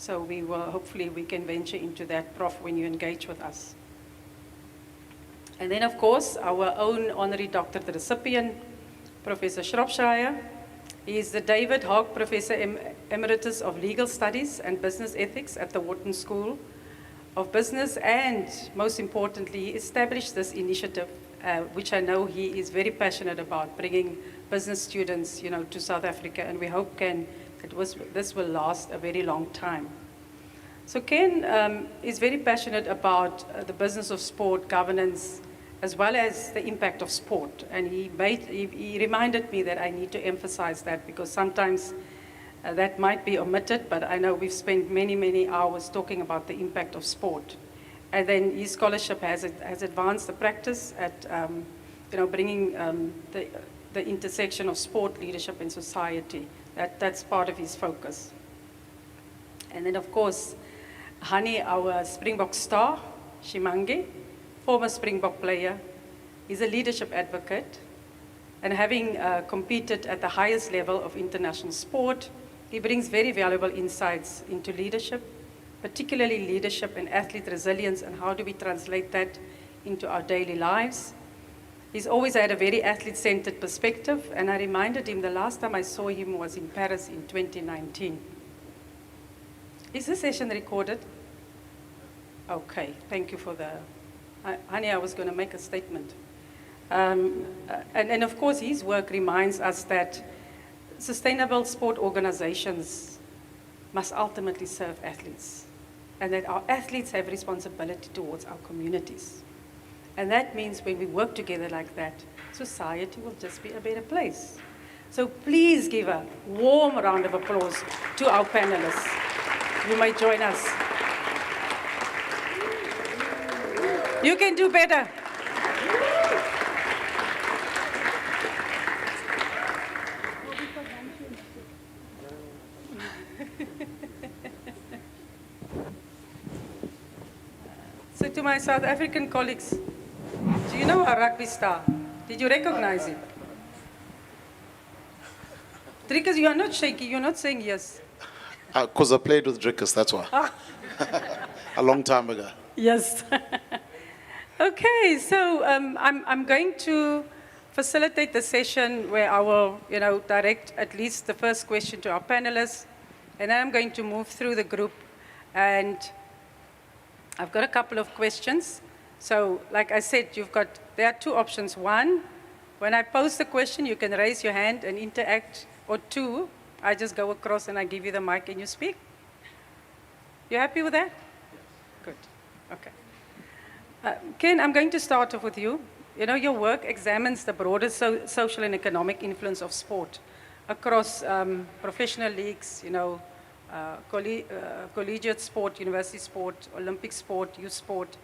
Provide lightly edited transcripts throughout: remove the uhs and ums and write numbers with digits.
So hopefully we can venture into that, Prof, when you engage with us. And then, of course, our own honorary doctor, the recipient, Professor Shropshire. He is the David Hogg Professor Emeritus of Legal Studies and Business Ethics at the Wharton School of Business, and most importantly, he established this initiative, which I know he is very passionate about, bringing business students, to South Africa, and we hope this will last a very long time. So Ken is very passionate about the business of sport, governance, as well as the impact of sport. And he reminded me that I need to emphasize that, because sometimes that might be omitted, but I know we've spent many, many hours talking about the impact of sport. And then his scholarship has advanced the practice at bringing the intersection of sport, leadership, and society. That's part of his focus. And then, of course, Hani, our Springbok star, Shimange, former Springbok player, is a leadership advocate, and having competed at the highest level of international sport, he brings very valuable insights into leadership, particularly leadership and athlete resilience, and how do we translate that into our daily lives. He's always had a very athlete-centered perspective, and I reminded him the last time I saw him was in Paris in 2019. Is this session recorded? Okay, thank you for the... Honey, I was going to make a statement. And of course, his work reminds us that sustainable sport organizations must ultimately serve athletes, and that our athletes have responsibility towards our communities. And that means when we work together like that, society will just be a better place. So please give a warm round of applause to our panelists. You may join us. You can do better. So to my South African colleagues, do you know our rugby star? Did you recognize him? Driekus, you are not shaky, you're not saying yes. Because I played with Driekus, that's why. A long time ago. Yes. Okay, so I'm going to facilitate the session where I will, direct at least the first question to our panelists, and then I'm going to move through the group, and I've got a couple of questions. So, like I said, there are two options. One, when I pose the question, you can raise your hand and interact, or two, I just go across and I give you the mic and you speak. You happy with that? Yes. Good. Okay. Ken, I'm going to start off with you. Your work examines the broader social and economic influence of sport across professional leagues, collegiate sport, university sport, Olympic sport, youth sport.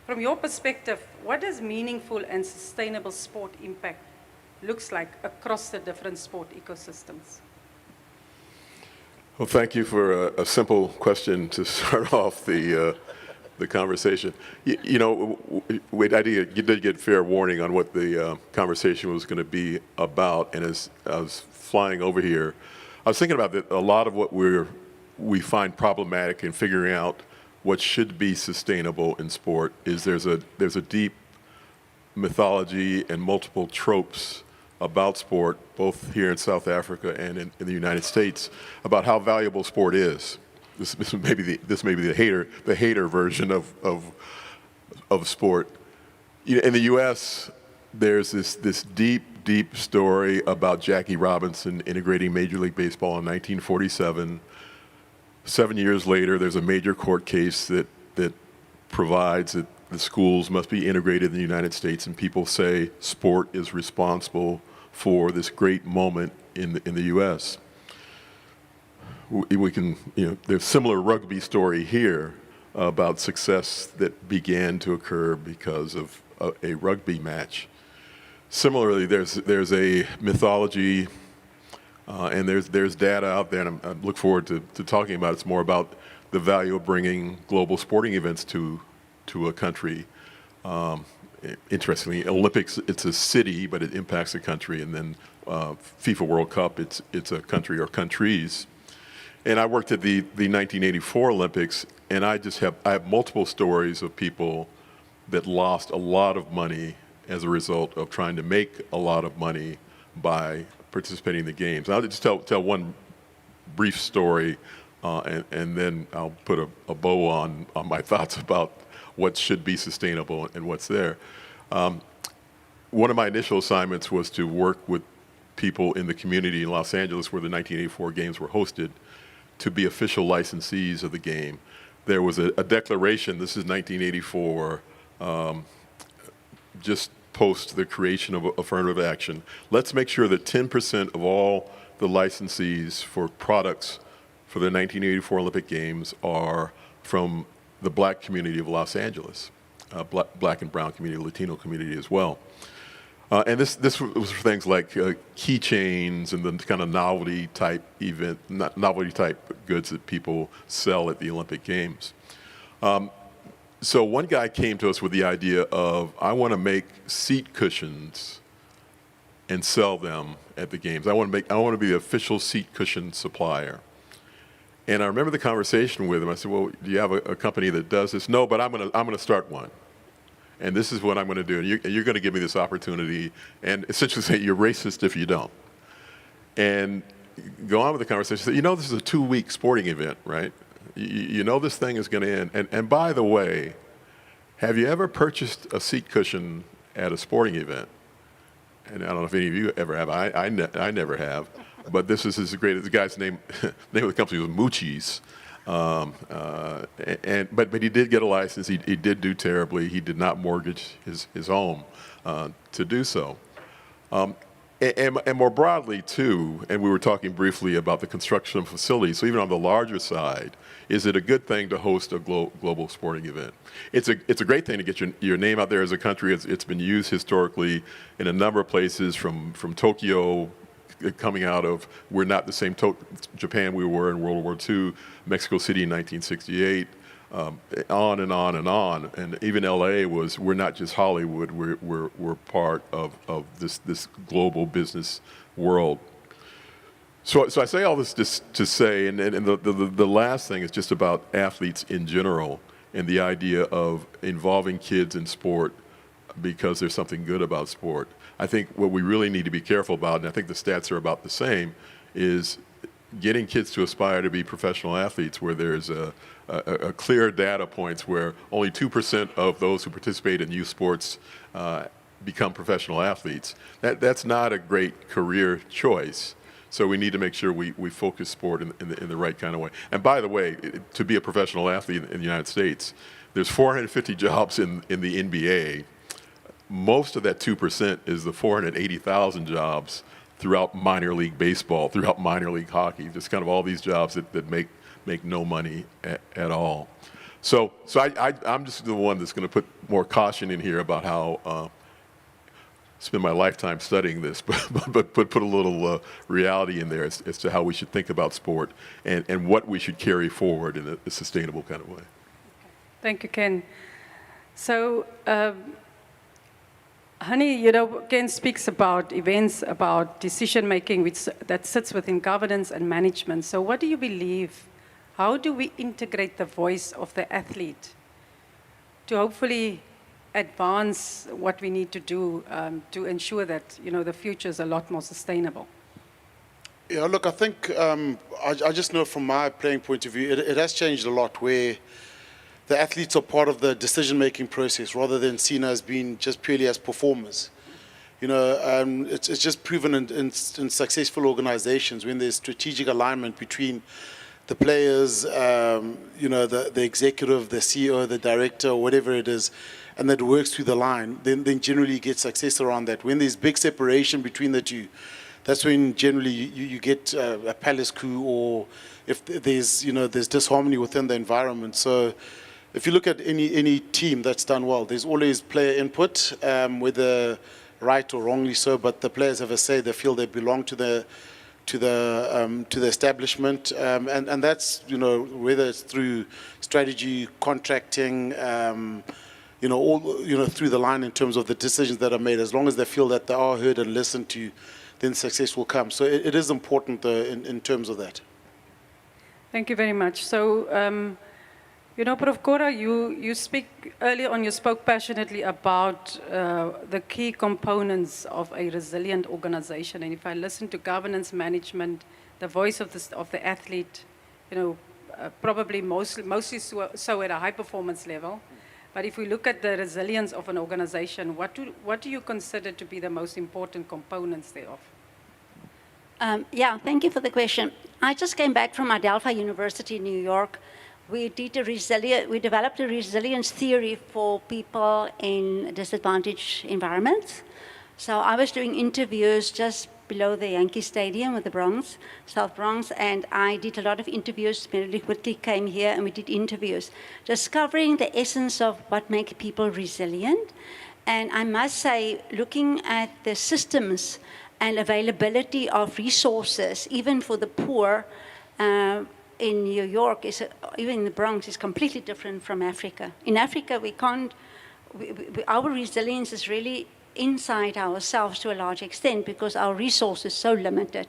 From your perspective, what does meaningful and sustainable sport impact looks like across the different sport ecosystems? Well, thank you for a simple question to start off the conversation. You did get fair warning on what the conversation was going to be about, and as I was flying over here, I was thinking about that. A lot of what we find problematic in figuring out what should be sustainable in sport is there's a deep mythology and multiple tropes about sport, both here in South Africa and in the United States, about how valuable sport is. This may be the hater version of sport. In the U.S., there's this deep story about Jackie Robinson integrating Major League Baseball in 1947. 7 years later, there's a major court case that provides that the schools must be integrated in the United States, and people say sport is responsible for this great moment in the U.S. We can, there's a similar rugby story here about success that began to occur because of a rugby match. Similarly, there's a mythology and there's data out there, and I look forward to talking about it. It's more about the value of bringing global sporting events to a country. Interestingly, Olympics, it's a city, but it impacts a country, and then FIFA World Cup, it's a country or countries. And I worked at the 1984 Olympics, and I have multiple stories of people that lost a lot of money as a result of trying to make a lot of money by participating in the games. I'll just tell one brief story, and then I'll put a bow on my thoughts about what should be sustainable and what's there. One of my initial assignments was to work with people in the community in Los Angeles where the 1984 games were hosted to be official licensees of the game. There was a declaration, this is 1984, just post the creation of affirmative action. Let's make sure that 10% of all the licensees for products for the 1984 Olympic Games are from the black community of Los Angeles, black and brown community, Latino community as well. And this was for things like keychains and the kind of novelty type goods that people sell at the Olympic Games. So one guy came to us with the idea of, I want to make seat cushions and sell them at the games. I want to be the official seat cushion supplier. And I remember the conversation with him. I said, well, do you have a company that does this? No, but I'm going to start one. And this is what I'm going to do. And you're going to give me this opportunity and essentially say you're racist if you don't. And go on with the conversation. Say, you know, this is a 2-week sporting event, right? You know this thing is going to end. And by the way, have you ever purchased a seat cushion at a sporting event? And I don't know if any of you ever have. I never have. But this is the guy's name. The name of the company was Moochie's. But he did get a license. He did do terribly. He did not mortgage his home to do so. And more broadly, too, and we were talking briefly about the construction of facilities, so even on the larger side, is it a good thing to host a global sporting event? It's a great thing to get your name out there as a country. It's been used historically in a number of places, from Tokyo, coming out of, we're not the same Japan we were in World War II, Mexico City in 1968, on and on and on. And even LA we're not just Hollywood, we're part of this global business world. So I say all this just to say, and the last thing is just about athletes in general and the idea of involving kids in sport because there's something good about sport. I think what we really need to be careful about, and I think the stats are about the same, is getting kids to aspire to be professional athletes where there's a clear data points where only 2% of those who participate in youth sports become professional athletes. That's not a great career choice. So we need to make sure we focus sport in the right kind of way. And by the way, to be a professional athlete in the United States, there's 450 jobs in the NBA. Most of that 2% is the 480,000 jobs throughout minor league baseball, throughout minor league hockey, just kind of all these jobs that make no money at all. So I'm just the one that's going to put more caution in here about how spend my lifetime studying this, but put a little reality in there as to how we should think about sport and what we should carry forward in a sustainable kind of way. Thank you, Ken. So, Hani, Ken speaks about events, about decision-making that sits within governance and management. So what do you believe, how do we integrate the voice of the athlete to hopefully advance what we need to do to ensure that, the future is a lot more sustainable? Yeah, look, I think, I just know from my playing point of view, it has changed a lot where the athletes are part of the decision-making process rather than seen as being just purely as performers. It's just proven in successful organizations when there's strategic alignment between the players, the executive, the CEO, the director, whatever it is, and that works through the line, then generally you get success around that. When there's big separation between the two, that's when generally you get a palace coup, or if there's disharmony within the environment. So if you look at any team that's done well, there's always player input, whether right or wrongly so, but the players have a say. They feel they belong to the establishment, and that's whether it's through strategy, contracting, through the line in terms of the decisions that are made. As long as they feel that they are heard and listened to, then success will come. So it is important in terms of that. Thank you very much. So, you know, Prof. Cora, you speak, earlier on you spoke passionately about the key components of a resilient organization. And if I listen to governance management, the voice of the athlete, you know, probably mostly so at a high performance level. But if we look at the resilience of an organization, what do you consider to be the most important components thereof? Yeah, thank you for the question. I just came back from Adelphi University in New York. We developed a resilience theory for people in disadvantaged environments. So I was doing interviews just below the Yankee Stadium with the Bronx, South Bronx, and I did a lot of interviews. Meredith Whitley came here and we did interviews, discovering the essence of what makes people resilient. And I must say, looking at the systems and availability of resources, even for the poor, in New York, even in the Bronx, is completely different from Africa. In Africa, our resilience is really inside ourselves to a large extent because our resources are so limited.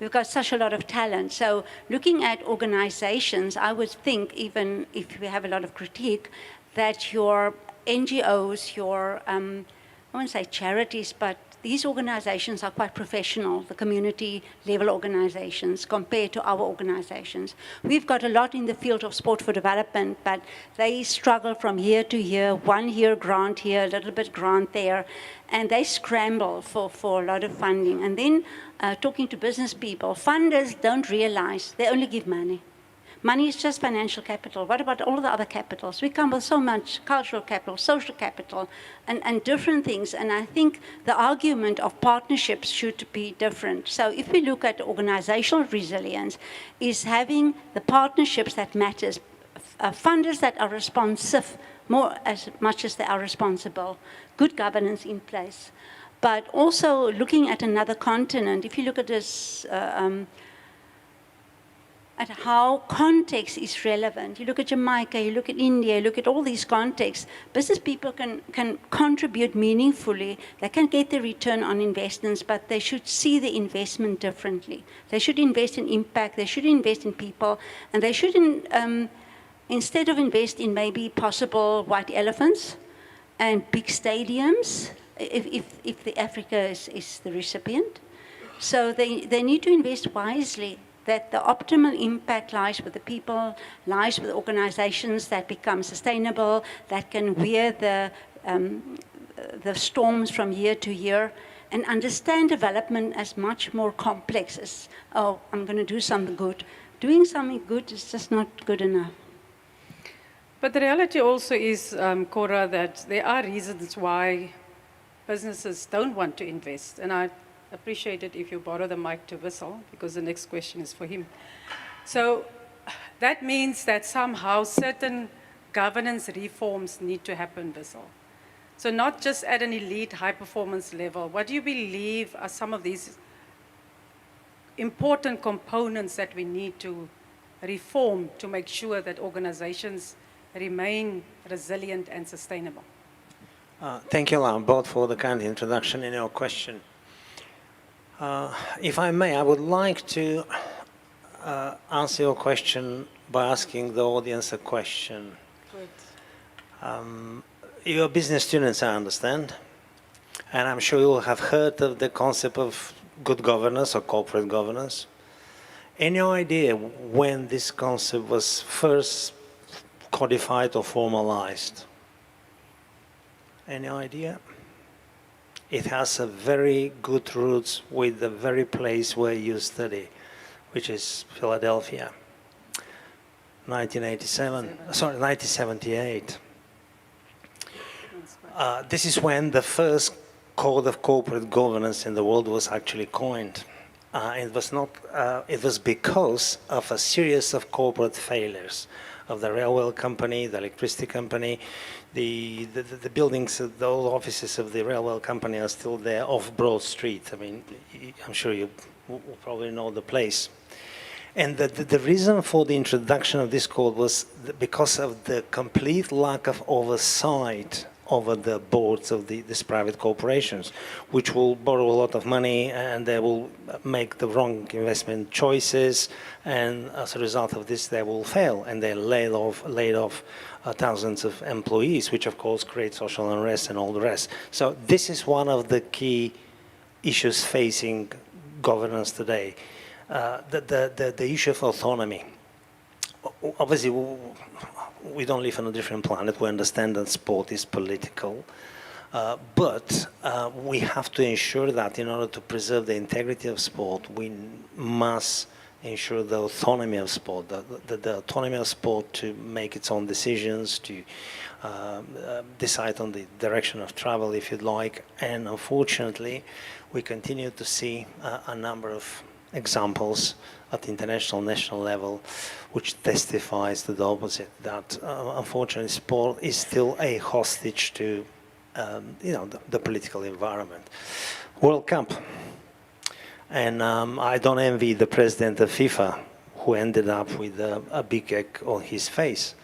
We've got such a lot of talent. So looking at organizations, I would think, even if we have a lot of critique, that your NGOs, your, I won't say charities, but these organizations are quite professional, the community level organizations, compared to our organizations. We've got a lot in the field of sport for development, but they struggle from year to year, 1 year grant here, a little bit grant there, and they scramble for a lot of funding. And then talking to business people, funders don't realize they only give money. Money is just financial capital. What about all the other capitals? We come with so much cultural capital, social capital, and different things. And I think the argument of partnerships should be different. So if we look at organizational resilience, is having the partnerships that matters, funders that are responsive, more as much as they are responsible, good governance in place. But also looking at another continent, if you look at this, at how context is relevant. You look at Jamaica, you look at India, you look at all these contexts. Business people can contribute meaningfully. They can get the return on investments, but they should see the investment differently. They should invest in impact, they should invest in people, and they shouldn't, instead of invest in maybe possible white elephants and big stadiums, if the Africa is the recipient. So they need to invest wisely, that the optimal impact lies with the people, lies with organizations that become sustainable, that can wear the storms from year to year, and understand development as much more complex as, oh, I'm going to do something good. Doing something good is just not good enough. But the reality also is, Cora, that there are reasons why businesses don't want to invest. And I appreciate it if you borrow the mic to Vassil, because the next question is for him. So that means that somehow certain governance reforms need to happen, Vassil. So not just at an elite high performance level. What do you believe are some of these important components that we need to reform to make sure that organizations remain resilient and sustainable? Thank you, Lam, both for the kind introduction and your question. If I may, I would like to answer your question by asking the audience a question. You're business students, I understand, and I'm sure you will have heard of the concept of good governance or corporate governance. Any idea when this concept was first codified or formalized? Any idea? It has a very good roots with the very place where you study, which is Philadelphia, 1978. This is when the first code of corporate governance in the world was actually coined. It was because of a series of corporate failures of the railway company, the electricity company, the buildings, the old offices of the railway company are still there off Broad Street. I mean, I'm sure you probably know the place. And the reason for the introduction of this code was because of the complete lack of oversight over the boards of these private corporations, which will borrow a lot of money and they will make the wrong investment choices, and as a result of this they will fail, and they laid off thousands of employees, which of course creates social unrest and all the rest. So this is one of the key issues facing governance today, the issue of autonomy. Obviously, we don't live on a different planet. We understand that sport is political, but we have to ensure that in order to preserve the integrity of sport, we must ensure the autonomy of sport, the autonomy of sport to make its own decisions, to decide on the direction of travel, if you'd like. And unfortunately, we continue to see a number of examples at the international, national level, which testifies to the opposite, that unfortunately sport is still a hostage to the political environment. World Cup. And I don't envy the president of FIFA, who ended up with a big egg on his face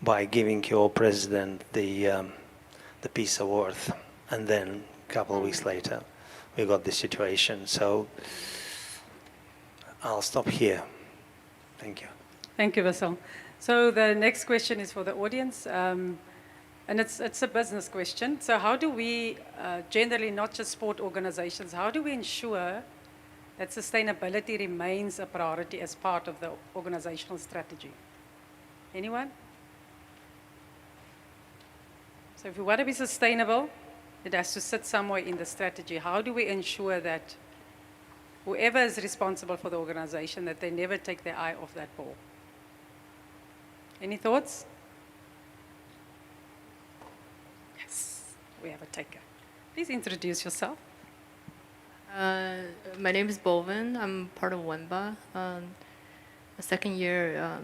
by giving your president the peace award. And then a couple of weeks later, we got this situation. So I'll stop here. Thank you. Thank you, Vassil. So the next question is for the audience, and it's a business question. So how do we, generally not just sport organizations, how do we ensure that sustainability remains a priority as part of the organizational strategy? Anyone? So if we want to be sustainable, it has to sit somewhere in the strategy. How do we ensure that whoever is responsible for the organization, that they never take their eye off that ball? Any thoughts? Yes, we have a taker. Please introduce yourself. My name is Boven. I'm part of WEMBA, a second year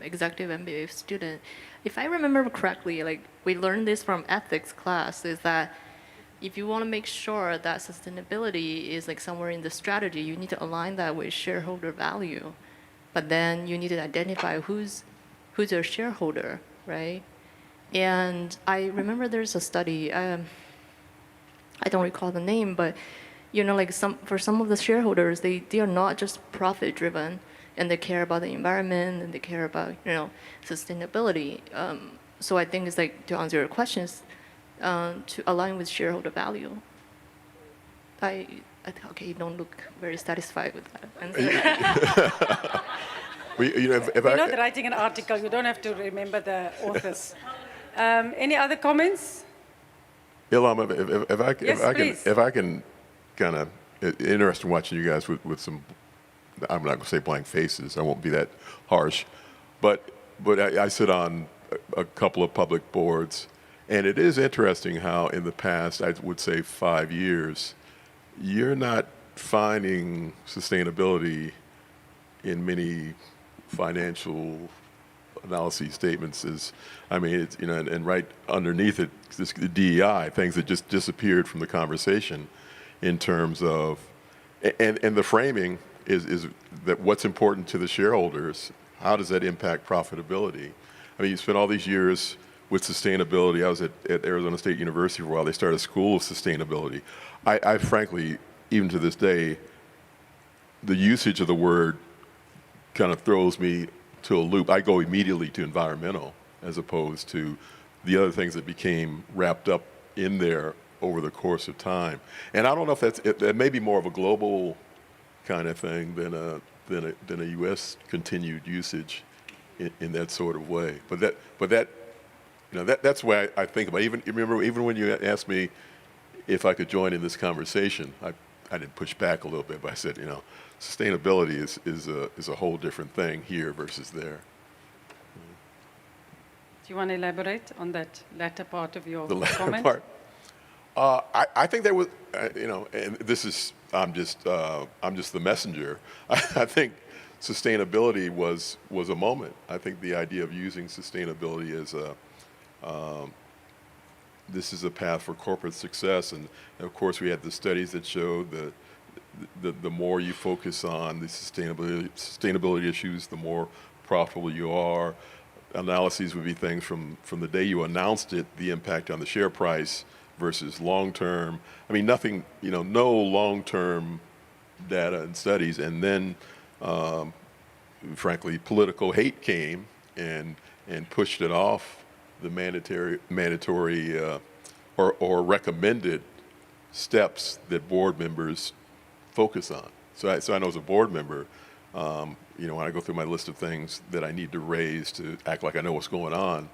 executive MBA student. If I remember correctly, like we learned this from ethics class, is that if you want to make sure that sustainability is like somewhere in the strategy, you need to align that with shareholder value. But then you need to identify who's your shareholder, right? And I remember there's a study, I don't recall the name, but like for some of the shareholders, they are not just profit driven, and they care about the environment and they care about sustainability. So I think it's like, to answer your questions, to align with shareholder value. Okay, you don't look very satisfied with that answer. You're not writing an article. You don't have to remember the authors. Any other comments? Ilham, if I can kind of, interesting watching you guys with some, I'm not going to say blank faces, I won't be that harsh, but I sit on a couple of public boards, and it is interesting how in the past, I would say 5 years, you're not finding sustainability in many financial analysis statements. It's, and right underneath it, the DEI, things that just disappeared from the conversation in terms of, and the framing is that what's important to the shareholders, how does that impact profitability? I mean, you spent all these years with sustainability. I was at Arizona State University for a while. They started a school of sustainability. I frankly, even to this day, the usage of the word kind of throws me to a loop. I go immediately to environmental as opposed to the other things that became wrapped up in there over the course of time. And I don't know if that may be more of a global kind of thing than a U.S. continued usage in that sort of way. That's the way I think about it. Even when you asked me if I could join in this conversation, I did push back a little bit, but I said, sustainability is a whole different thing here versus there. Do you want to elaborate on that latter part of your The latter comment? part. I think there was, and this is, I'm just the messenger. I think sustainability was a moment. I think the idea of using sustainability as this is a path for corporate success, and of course we had the studies that showed that the more you focus on the sustainability issues, the more profitable you are. analyses would be things from the day you announced it, the impact on the share price versus long-term. I mean, nothing, no long-term data and studies. And then, frankly, political hate came and pushed it off the mandatory or recommended steps that board members focus on. So I know as a board member, when I go through my list of things that I need to raise to act like I know what's going on,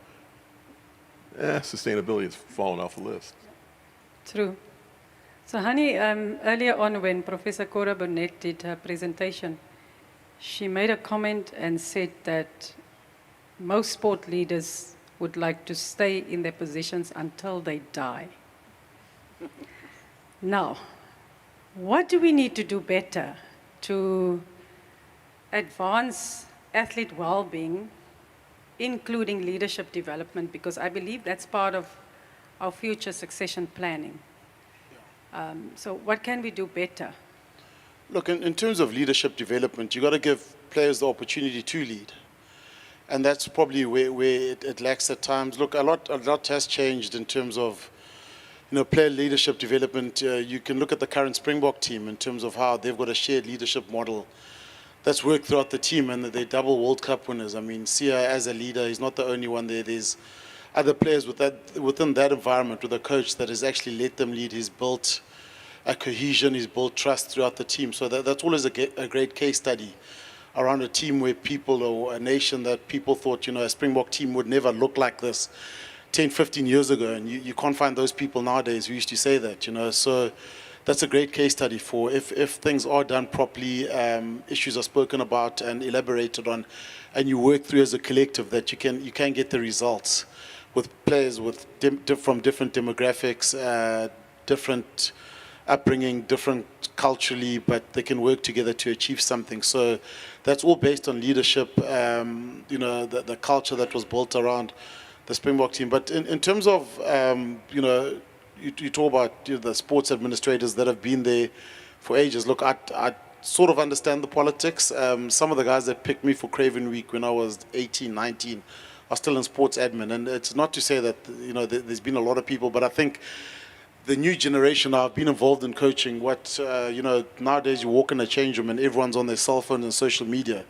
sustainability has fallen off the list. True. So, Hani, earlier on when Professor Cora Burnett did her presentation, she made a comment and said that most sport leaders would like to stay in their positions until they die. Now, what do we need to do better to advance athlete well-being, including leadership development? Because I believe that's part of our future succession planning. So what can we do better? Look, in terms of leadership development, you've got to give players the opportunity to lead. And that's probably where it lacks at times. Look, a lot has changed in terms of player leadership development. You can look at the current Springbok team in terms of how they've got a shared leadership model that's worked throughout the team, and they're double World Cup winners. I mean, Sia as a leader, he's not the only one there. There's other players within that environment with a coach that has actually let them lead. He's built a cohesion, he's built trust throughout the team. So that's always a great case study around a team where people, or a nation that people thought, a Springbok team would never look like this 10, 15 years ago. And you can't find those people nowadays who used to say that, So that's a great case study for if things are done properly, issues are spoken about and elaborated on, and you work through as a collective, that you can get the results with players from different demographics, different upbringing, different culturally, but they can work together to achieve something. So that's all based on leadership, the culture that was built around the Springbok team. But in terms of, you talk about the sports administrators that have been there for ages. Look, I sort of understand the politics. Some of the guys that picked me for Craven Week when I was 18, 19 are still in sports admin. And it's not to say that, there's been a lot of people, but I think the new generation, I've been involved in coaching. Nowadays you walk in a change room and everyone's on their cell phone and social media.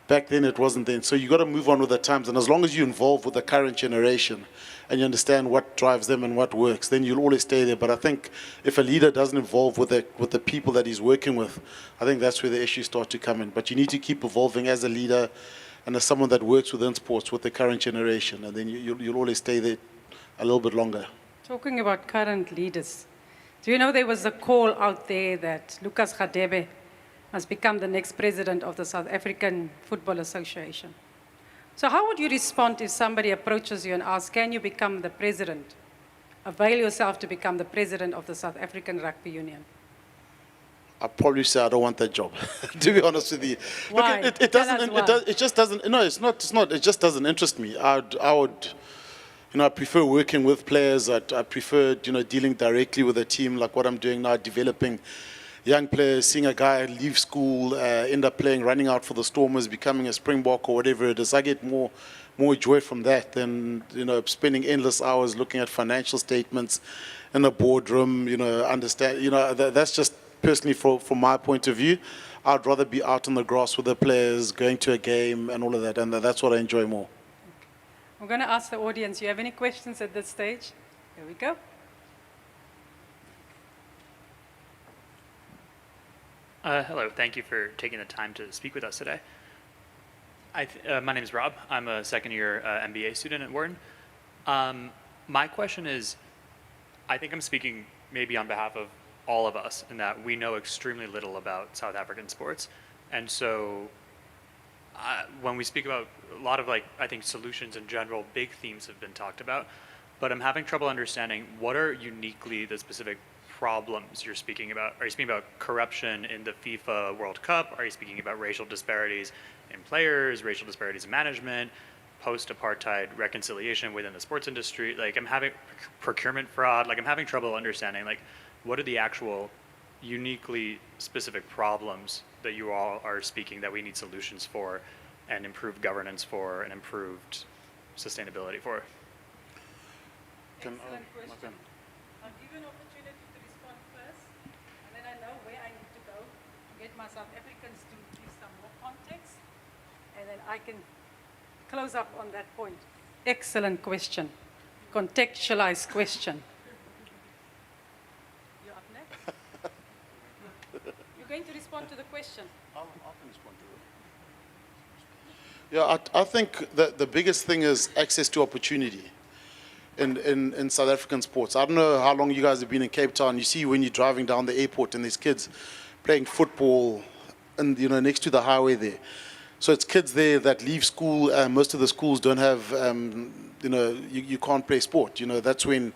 Back then it wasn't then. So you got to move on with the times. And as long as you're involved with the current generation and you understand what drives them and what works, then you'll always stay there. But I think if a leader doesn't involve with the people that he's working with, I think that's where the issues start to come in. But you need to keep evolving as a leader and as someone that works within sports with the current generation. And then you'll always stay there a little bit longer. Talking about current leaders, do you know there was a call out there that Lucas Radebe must become the next president of the South African Football Association? So how would you respond if somebody approaches you and asks, can you become the president? Avail yourself to become the president of the South African Rugby Union. I'd probably say I don't want that job, to be honest with you. Why? Look, it just doesn't, no, it's not, it just doesn't interest me. I would, I prefer working with players. I prefer, dealing directly with a team like what I'm doing now, developing young players, seeing a guy leave school, end up playing, running out for the Stormers, becoming a Springbok or whatever it is. I get more joy from that than, spending endless hours looking at financial statements in a boardroom, understand, that's just personally from my point of view. I'd rather be out on the grass with the players, going to a game and all of that, and that's what I enjoy more. I'm going to ask the audience, you have any questions at this stage? Here we go. Hello, thank you for taking the time to speak with us today. My name is Rob. I'm a second-year MBA student at Wharton. My question is, I think I'm speaking maybe on behalf of all of us in that we know extremely little about South African sports. And so when we speak about a lot of, I think solutions in general, big themes have been talked about, but I'm having trouble understanding what are uniquely the specific problems you're speaking about. Are you speaking about corruption in the FIFA World Cup? Are you speaking about racial disparities in players, racial disparities in management, post-apartheid reconciliation within the sports industry? I'm having procurement fraud. I'm having trouble understanding, what are the actual uniquely specific problems that you all are speaking that we need solutions for and improved governance for and improved sustainability for? Excellent question. I'll give you an opportunity to respond first, and then I know where I need to go to get my South Africans to give some more context, and then I can close up on that point. Excellent question. Contextualized question. You're up next. You're going to respond to the question. Yeah, I think that the biggest thing is access to opportunity in South African sports. I don't know how long you guys have been in Cape Town. You see when you're driving down the airport and there's kids playing football and, next to the highway there. So it's kids there that leave school. Most of the schools don't have, you can't play sport. That's when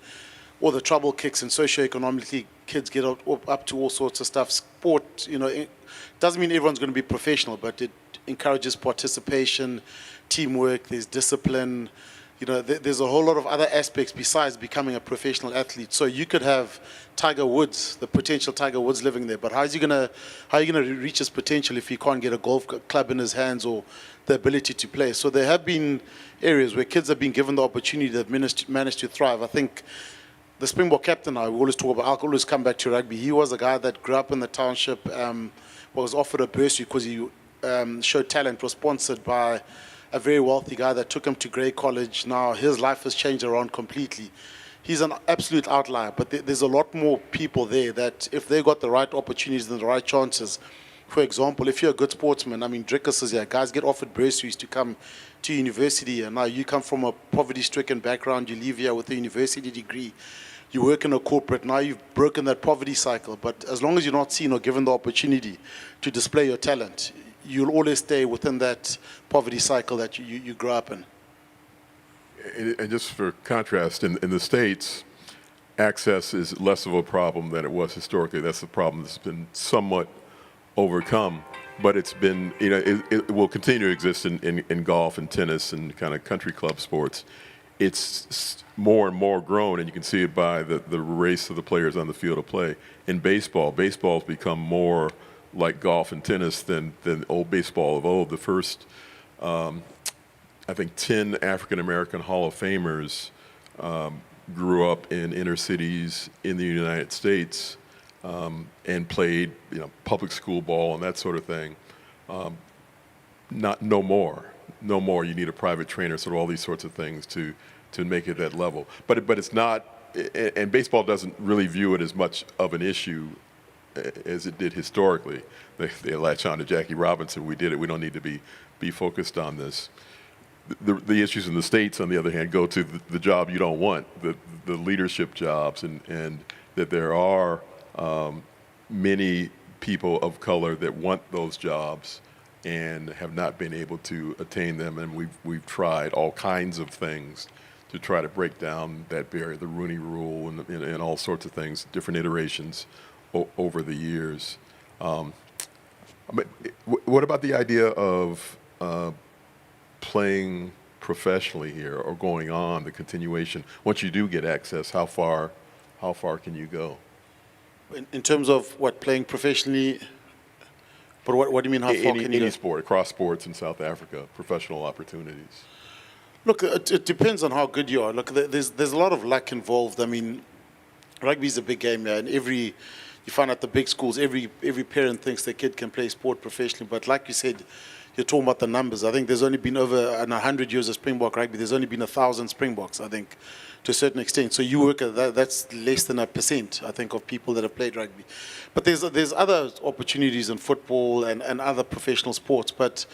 all the trouble kicks, and socioeconomically kids get up to all sorts of stuff. Sport, it doesn't mean everyone's going to be professional, but it encourages participation, teamwork, there's discipline. There's a whole lot of other aspects besides becoming a professional athlete. So you could have Tiger Woods, the potential Tiger Woods living there, but how are you gonna reach his potential if he can't get a golf club in his hands or the ability to play? So there have been areas where kids have been given the opportunity that managed to thrive. I think the Springbok captain, I'll always come back to rugby. He was a guy that grew up in the township, was offered a bursary because he showed talent, was sponsored by a very wealthy guy that took him to Grey College. Now his life has changed around completely. He's an absolute outlier, but there's a lot more people there that if they got the right opportunities and the right chances, for example, if you're a good sportsman, Drickus is here, guys get offered bursaries to come to university, and now you come from a poverty-stricken background, you leave here with a university degree, you work in a corporate, now you've broken that poverty cycle, but as long as you're not seen or given the opportunity to display your talent, you'll always stay within that poverty cycle that you grew up in. And just for contrast, in the States, access is less of a problem than it was historically. That's the problem that's been somewhat overcome, but it's been, it will continue to exist in golf and tennis and kind of country club sports. It's more and more grown, and you can see it by the race of the players on the field of play. In baseball's become more like golf and tennis than old baseball of old. The first, I think, 10 African-American Hall of Famers grew up in inner cities in the United States and played, public school ball and that sort of thing. No more. You need a private trainer, sort of all these sorts of things to make it that level. But it's not, and baseball doesn't really view it as much of an issue as it did historically. They latch on to Jackie Robinson. We did it. We don't need to be focused on this. The issues in the States, on the other hand, go to the job you don't want, the leadership jobs, and that there are many people of color that want those jobs and have not been able to attain them. And we've tried all kinds of things to try to break down that barrier, the Rooney Rule and all sorts of things, different iterations over the years. What about the idea of playing professionally here or going on, the continuation? Once you do get access, how far can you go? In terms of playing professionally, but what do you mean, how far can you go? Any sport, across sports in South Africa, professional opportunities. Look, it depends on how good you are. Look, there's a lot of luck involved. Rugby is a big game, and you find at the big schools, every parent thinks their kid can play sport professionally. But like you said, you're talking about the numbers. I think there's only been over 100 years of Springbok rugby. There's only been 1,000 Springboks, I think, to a certain extent. So you work at that's less than 1%, I think, of people that have played rugby. But there's other opportunities in football and other professional sports. But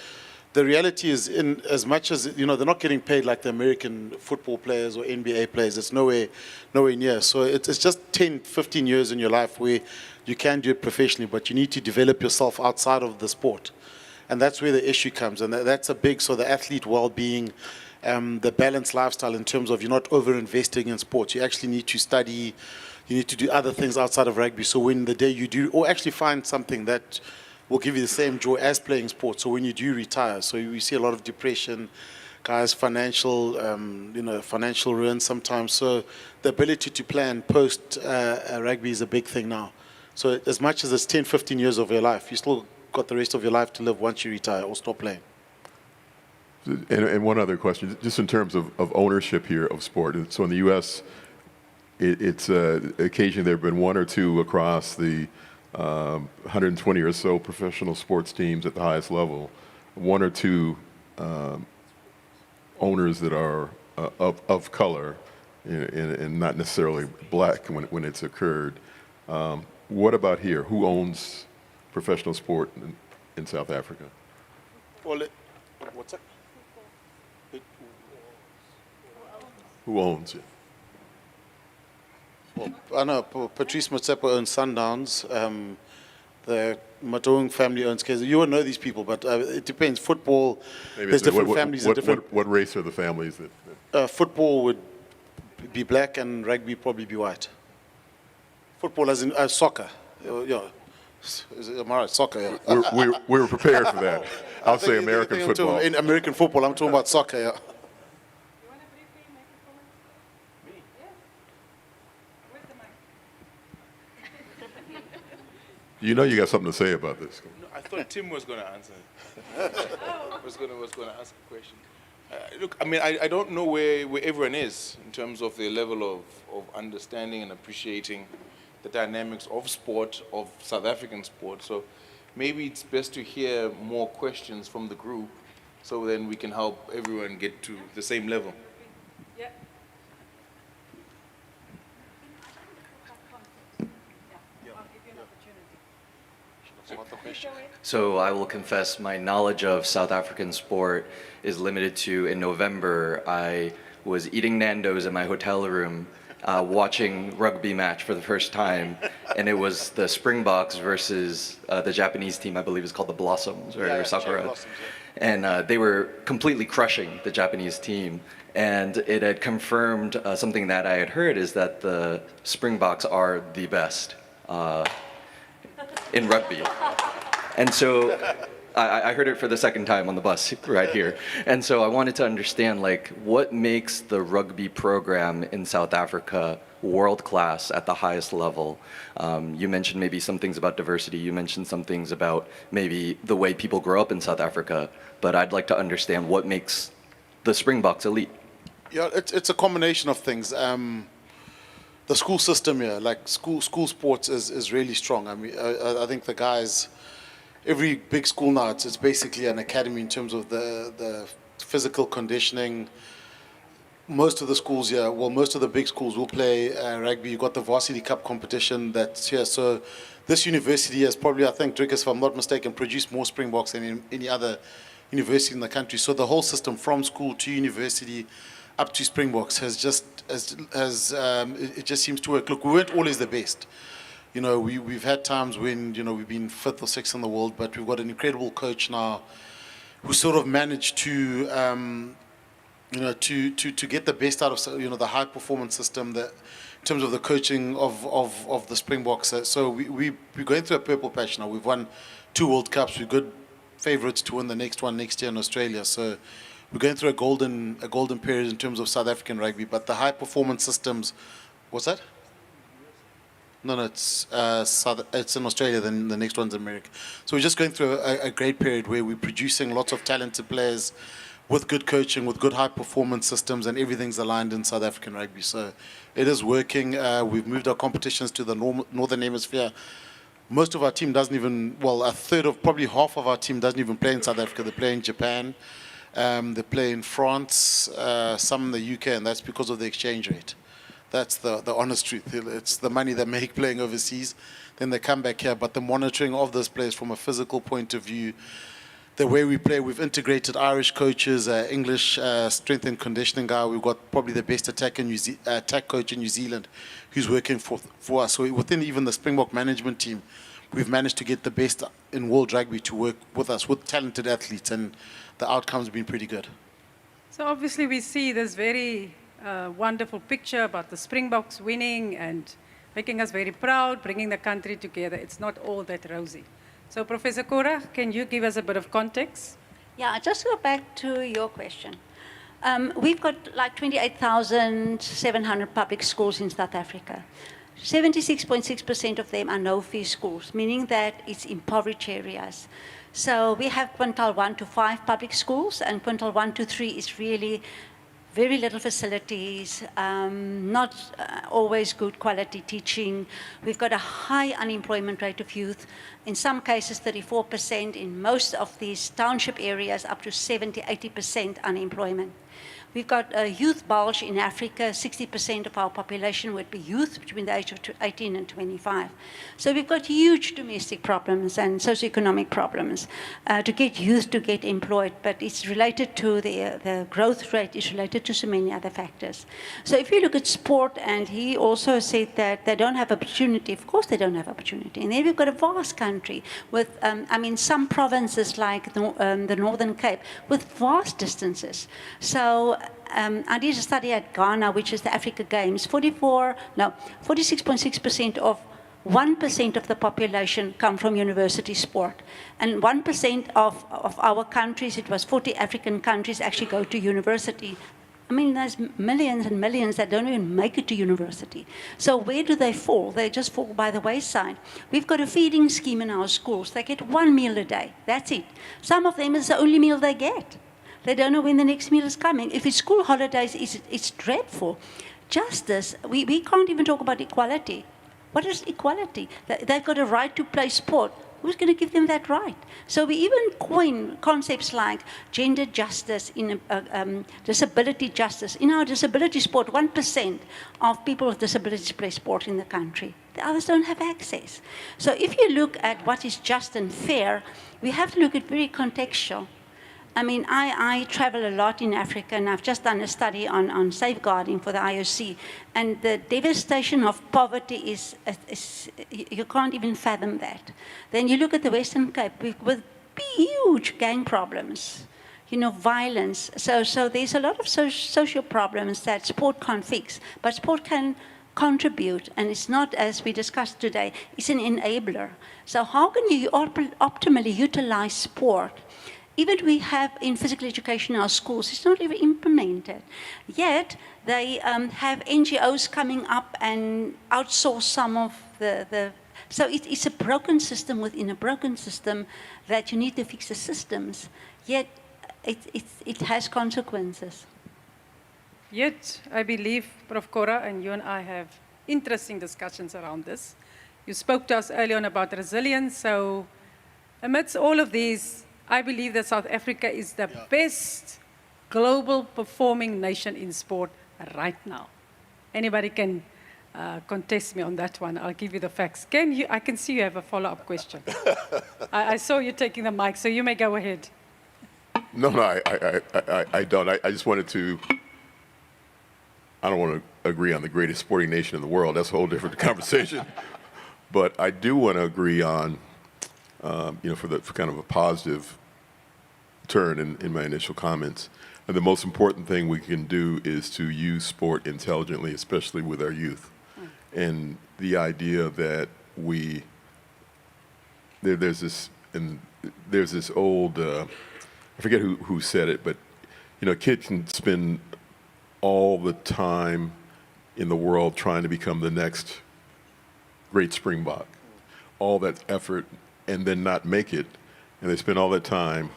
the reality is, in as much as they're not getting paid like the American football players or NBA players. It's nowhere near. So it's just 10, 15 years in your life where you can do it professionally, but you need to develop yourself outside of the sport, and that's where the issue comes. And that's a big. So the athlete well-being, the balanced lifestyle in terms of you're not over-investing in sports. You actually need to study. You need to do other things outside of rugby. So when the day you do, or actually find something that will give you the same joy as playing sports. So when you do retire, so we see a lot of depression, guys, financial ruin sometimes. So the ability to plan post rugby is a big thing now. So as much as it's 10, 15 years of your life, you still got the rest of your life to live once you retire or stop playing. And one other question, just in terms of ownership here of sport. So in the U.S., it's occasionally there have been one or two across the 120 or so professional sports teams at the highest level, one or two owners that are of color and not necessarily black when it's occurred. What about here? Who owns professional sport in South Africa? Well, what's that? Who owns it? Well, I know Patrice Motsepe owns Sundowns. The Matong family owns KZN. You won't know these people, but it depends. Football, Maybe there's it's- different families and different. What race are the families that Football would be black and rugby probably be white. Football as in soccer. Yeah. Am I right? Soccer, yeah. we were prepared for that. I'll I think say the American thing I'm talking- football. In American football, I'm talking about soccer, yeah. You know you got something to say about this. No, I thought Tim was going to answer. was going to ask a question. Look, I mean, I don't know where everyone is in terms of their level of understanding and appreciating the dynamics of sport, of South African sport. So maybe it's best to hear more questions from the group so then we can help everyone get to the same level. Yeah. So I will confess my knowledge of South African sport is limited to, in November, I was eating Nando's in my hotel room, watching rugby match for the first time, and it was the Springboks versus the Japanese team, I believe it's called the Blossoms, or Sakura. Blossoms, And they were completely crushing the Japanese team. And it had confirmed something that I had heard, is that the Springboks are the best in rugby. And so I heard it for the second time on the bus right here. And so I wanted to understand, like, what makes the rugby program in South Africa world-class at the highest level? You mentioned maybe some things about diversity. You mentioned some things about maybe the way people grow up in South Africa. But I'd like to understand what makes the Springboks elite. Yeah, it's a combination of things. The school system here, like school sports, is really strong. I mean, I think the guys, every big school now, it's basically an academy in terms of the physical conditioning. Most of the schools here, well, most of the big schools will play rugby. You've got the Varsity Cup competition that's here. So this university has probably, I think, Drickus, if I'm not mistaken, produced more Springboks than any other university in the country. So the whole system from school to university up to Springboks has just it just seems to work. Look, we weren't always the best. You know, we've had times when, you know, we've been 5th or 6th in the world, but we've got an incredible coach now who sort of managed to you know, to get the best out of, you know, the high performance system that in terms of the coaching of the Springboks. So we're going through a purple patch now. We've won 2 World Cups. We're good favourites to win the next one next year in Australia. So we're going through a golden period in terms of South African rugby. But the high performance systems, what's that? No, it's in Australia. Then the next one's America. So we're just going through a great period where we're producing lots of talented players with good coaching, with good high performance systems, and everything's aligned in South African rugby. So it is working. We've moved our competitions to the Northern Hemisphere. Most of our team doesn't even, well, a third of, probably half of our team doesn't even play in South Africa. They play in Japan. They play in France, some in the UK, and that's because of the exchange rate. That's the honest truth. It's the money they make playing overseas. Then they come back here. But the monitoring of those players from a physical point of view, the way we play, we've integrated Irish coaches, English strength and conditioning guy. We've got probably the best attack coach in New Zealand who's working for us. So within even the Springbok management team, we've managed to get the best in world rugby to work with us, with talented athletes, and the outcomes have been pretty good. So obviously we see this very wonderful picture about the Springboks winning and making us very proud, bringing the country together. It's not all that rosy. So Professor Cora, can you give us a bit of context? Yeah, just to go back to your question. We've got like 28,700 public schools in South Africa. 76.6% of them are no-fee schools, meaning that it's impoverished areas. So we have quintile 1 to 5 public schools, and quintile 1 to 3 is really very little facilities, not always good quality teaching. We've got a high unemployment rate of youth, in some cases 34%, in most of these township areas up to 70, 80% unemployment. We've got a youth bulge in Africa. 60% of our population would be youth between the age of 18 and 25. So we've got huge domestic problems and socioeconomic problems to get youth to get employed, but it's related to the growth rate is related to so many other factors. So if you look at sport, and he also said that they don't have opportunity. Of course they don't have opportunity. And then we've got a vast country with, some provinces like the Northern Cape with vast distances. So I did a study at Ghana, which is the Africa Games. 46.6% of 1% of the population come from university sport. And 1% of our countries, it was 40 African countries, actually go to university. I mean, there's millions and millions that don't even make it to university. So where do they fall? They just fall by the wayside. We've got a feeding scheme in our schools. They get 1 meal a day. That's it. Some of them is the only meal they get. They don't know when the next meal is coming. If it's school holidays, it's dreadful. Justice, we can't even talk about equality. What is equality? They've got a right to play sport. Who's going to give them that right? So we even coin concepts like gender justice, disability justice. In our disability sport, 1% of people with disabilities play sport in the country. The others don't have access. So if you look at what is just and fair, we have to look at very contextual. I mean, I travel a lot in Africa, and I've just done a study on safeguarding for the IOC. And the devastation of poverty is you can't even fathom that. Then you look at the Western Cape with huge gang problems, violence. So there's a lot of social problems that sport can't fix, but sport can contribute, and it's not, as we discussed today, it's an enabler. So how can you optimally utilize sport? Even we have in physical education in our schools, it's not even implemented. Yet they have NGOs coming up and outsource some of the so it's a broken system within a broken system that you need to fix the systems. Yet it has consequences. Yet, I believe, Prof. Cora, and you and I have interesting discussions around this. You spoke to us earlier on about resilience, so amidst all of these, I believe that South Africa is the best global performing nation in sport right now. Anybody can contest me on that one. I'll give you the facts. I can see you have a follow-up question. I saw you taking the mic, so you may go ahead. No, I don't. I just wanted to, I don't want to agree on the greatest sporting nation in the world. That's a whole different conversation. But I do want to agree on, for kind of a positive turn in my initial comments. And the most important thing we can do is to use sport intelligently, especially with our youth. And the idea that there's this old, I forget who said it, but a kid can spend all the time in the world trying to become the next great Springbok, all that effort, and then not make it, and they spend all that time.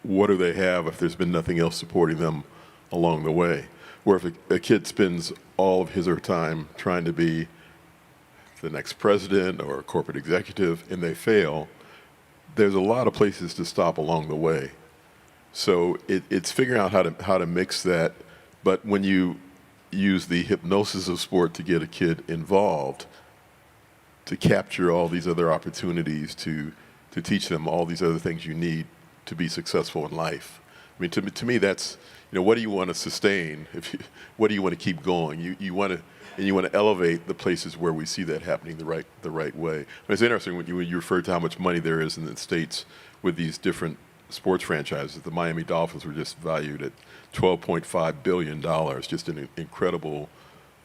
What do they have if there's been nothing else supporting them along the way? Where if a kid spends all of his or her time trying to be the next president or a corporate executive and they fail, there's a lot of places to stop along the way. So it's figuring out how to mix that. But when you use the hypnosis of sport to get a kid involved, to capture all these other opportunities, to teach them all these other things you need to be successful in life. I mean, to me, that's, what do you want to sustain? What do you want to keep going? You want to elevate the places where we see that happening the right way. I mean, it's interesting when you refer to how much money there is in the States with these different sports franchises. The Miami Dolphins were just valued at $12.5 billion, just an incredible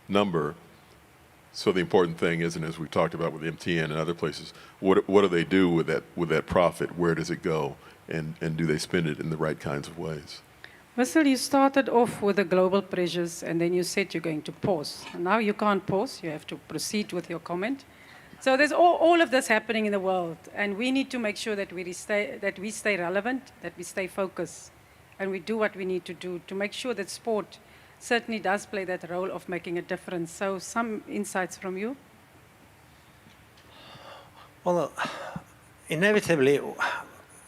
number. So the important thing isn't, as we've talked about with MTN and other places, what do they do with that profit? Where does it go? And do they spend it in the right kinds of ways? Vassil, you started off with the global pressures, and then you said you're going to pause. And now you can't pause. You have to proceed with your comment. So there's all of this happening in the world, and we need to make sure that we stay relevant, that we stay focused, and we do what we need to do to make sure that sport certainly does play that role of making a difference. So some insights from you? Well, inevitably,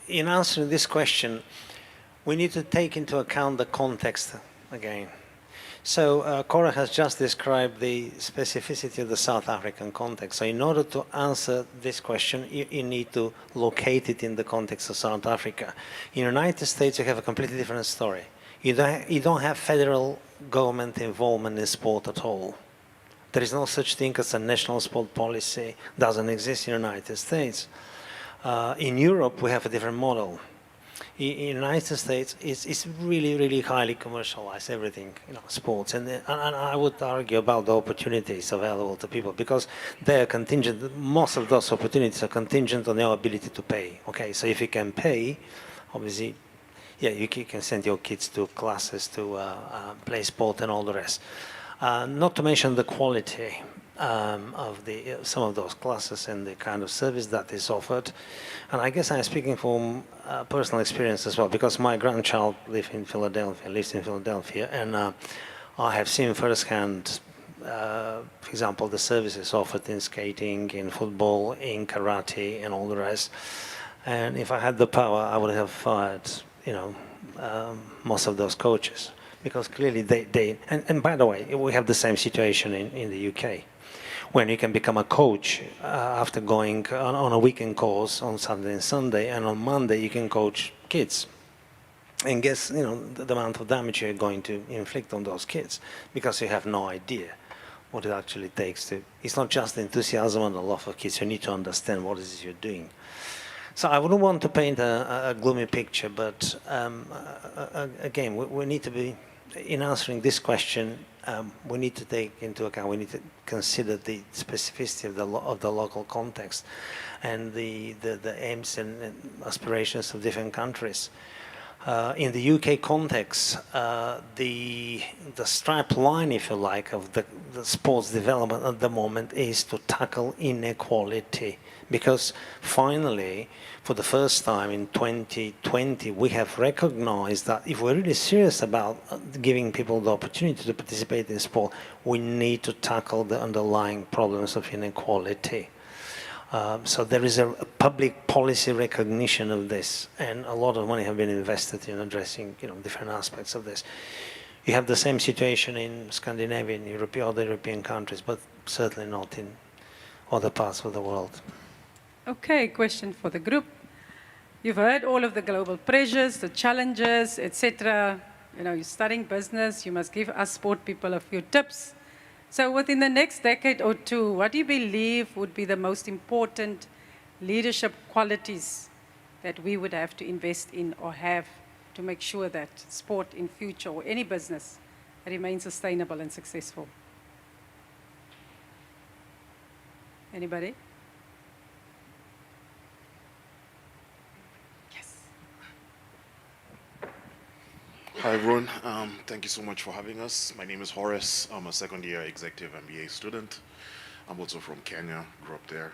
in answering this question, we need to take into account the context again. So Cora has just described the specificity of the South African context. So in order to answer this question, you need to locate it in the context of South Africa. In the United States, you have a completely different story. You don't have federal government involvement in sport at all. There is no such thing as a national sport policy. Doesn't exist in the United States. In Europe, we have a different model. In the United States, it's really, really highly commercialized, everything, sports. And I would argue about the opportunities available to people because they are contingent, most of those opportunities are contingent on your ability to pay. Okay, so if you can pay, obviously, yeah, you can send your kids to classes to play sport and all the rest. Not to mention the quality of some of those classes and the kind of service that is offered. And I guess I'm speaking from personal experience as well, because my grandchild lives in Philadelphia, and I have seen firsthand, for example, the services offered in skating, in football, in karate, and all the rest. And if I had the power, I would have fired, most of those coaches, because clearly and by the way, we have the same situation in the UK. When you can become a coach after going on a weekend course on Saturday and Sunday, and on Monday you can coach kids. And guess, the amount of damage you're going to inflict on those kids, because you have no idea what it actually takes to. It's not just the enthusiasm and the love of kids. You need to understand what it is you're doing. So I wouldn't want to paint a gloomy picture, but again, we need to be, in answering this question, we need to take into account, we need to consider the specificity of the local context and the aims and aspirations of different countries. In the UK context, the strap line, if you like, of the sports development at the moment is to tackle inequality. Because finally, for the first time in 2020, we have recognized that if we're really serious about giving people the opportunity to participate in sport, we need to tackle the underlying problems of inequality. So there is a public policy recognition of this, and a lot of money have been invested in addressing, different aspects of this. You have the same situation in Scandinavian, other European countries, but certainly not in other parts of the world. Okay, question for the group. You've heard all of the global pressures, the challenges, etc. You're studying business, you must give us sport people a few tips. So within the next decade or two, what do you believe would be the most important leadership qualities that we would have to invest in or have to make sure that sport in future or any business remains sustainable and successful? Anybody? Hi everyone, thank you so much for having us. My name is Horace. I'm a second year executive MBA student. I'm also from Kenya, grew up there,